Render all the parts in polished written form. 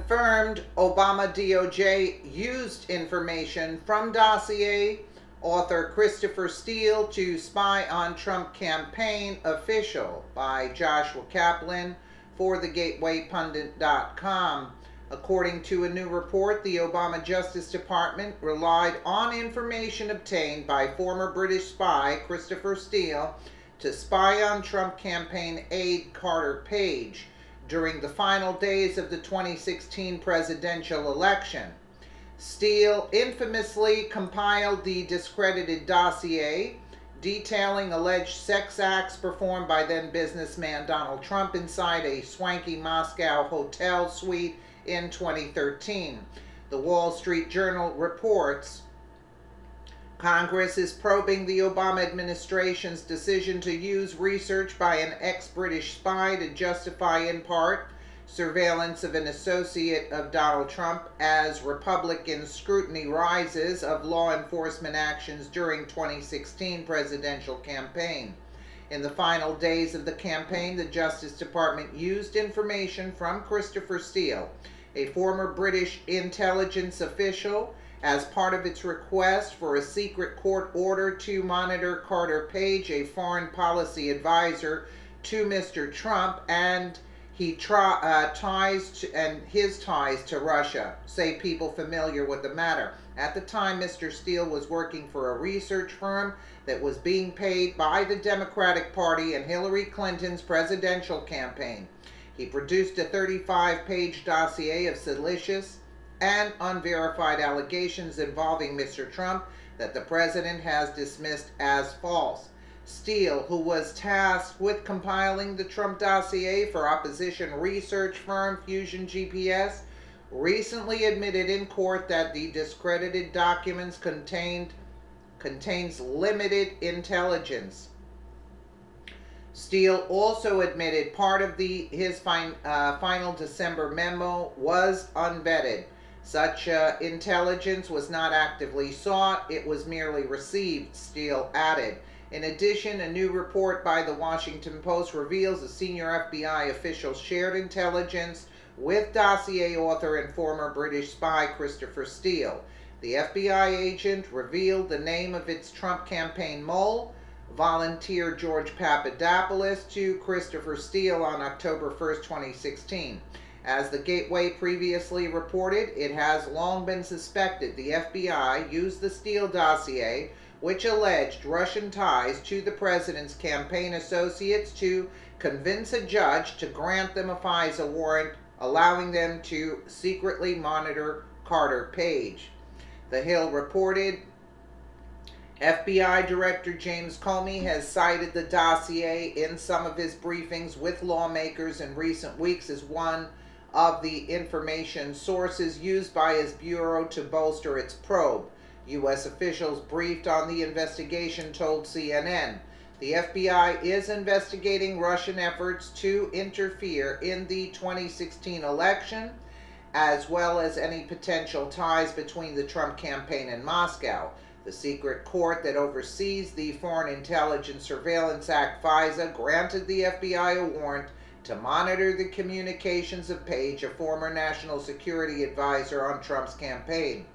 confirmed Obama DOJ used information from Dossier author Christopher Steele to spy on Trump campaign official by Joshua Kaplan for thegatewaypundit.com. According to a new report, the Obama Justice Department relied on information obtained by former British spy Christopher Steele to spy on Trump campaign aide Carter Page during the final days of the 2016 presidential election. Steele infamously compiled the discredited dossier detailing alleged sex acts performed by then businessman Donald Trump inside a swanky Moscow hotel suite in 2013. The Wall Street Journal reports Congress is probing the Obama administration's decision to use research by an ex-British spy to justify, in part, surveillance of an associate of Donald Trump as Republican scrutiny rises of law enforcement actions during 2016 presidential campaign. In the final days of the campaign, the Justice Department used information from Christopher Steele, a former British intelligence official, as part of its request for a secret court order to monitor Carter Page, a foreign policy advisor to Mr. Trump, and his ties to Russia, say people familiar with the matter. At the time, Mr. Steele was working for a research firm that was being paid by the Democratic Party and Hillary Clinton's presidential campaign. He produced a 35-page dossier of salacious and unverified allegations involving Mr. Trump that the president has dismissed as false. Steele, who was tasked with compiling the Trump dossier for opposition research firm Fusion GPS, recently admitted in court that the discredited documents contains limited intelligence. Steele also admitted part of his final December memo was unvetted. Such intelligence was not actively sought, it was merely received, Steele added. In addition, a new report by the Washington Post reveals a senior FBI official shared intelligence with dossier author and former British spy Christopher Steele. The FBI agent revealed the name of its Trump campaign mole, volunteer George Papadopoulos, to Christopher Steele on October 1st, 2016. As the Gateway previously reported, it has long been suspected the FBI used the Steele dossier, which alleged Russian ties to the president's campaign associates, to convince a judge to grant them a FISA warrant, allowing them to secretly monitor Carter Page. The Hill reported FBI Director James Comey has cited the dossier in some of his briefings with lawmakers in recent weeks as one of the information sources used by his bureau to bolster its probe. U.S. officials briefed on the investigation told CNN. The FBI is investigating Russian efforts to interfere in the 2016 election, as well as any potential ties between the Trump campaign and Moscow. The secret court that oversees the Foreign Intelligence Surveillance Act, FISA, granted the FBI a warrant to monitor the communications of Page, a former national security advisor on Trump's campaign.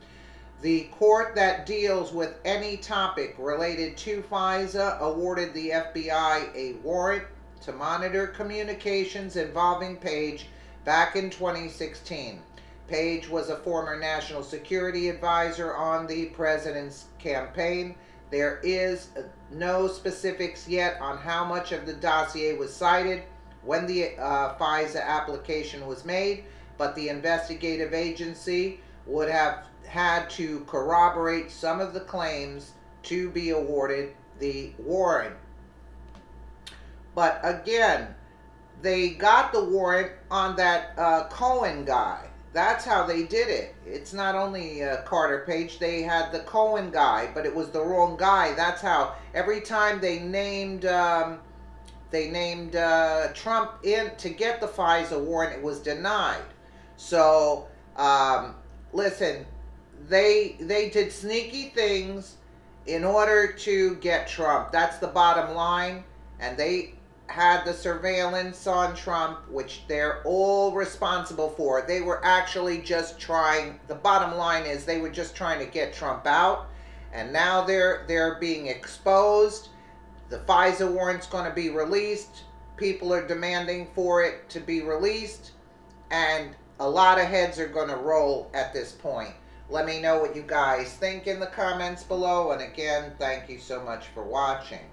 The court that deals with any topic related to FISA awarded the FBI a warrant to monitor communications involving Page back in 2016. Page was a former national security advisor on the president's campaign. There is no specifics yet on how much of the dossier was cited when the FISA application was made, but the investigative agency would have had to corroborate some of the claims to be awarded the warrant. But again, they got the warrant on that Cohen guy. That's how they did it. It's not only Carter Page, they had the Cohen guy, but it was the wrong guy. That's how every time they named Trump in to get the FISA warrant, it was denied. So listen, they did sneaky things in order to get Trump. That's the bottom line, and they had the surveillance on Trump, which they're all responsible for. They were actually just trying, the bottom line is they were just trying to get Trump out, and now they're being exposed. The FISA warrant's going to be released. People are demanding for it to be released, and a lot of heads are going to roll at this point. Let me know what you guys think in the comments below, and again, thank you so much for watching.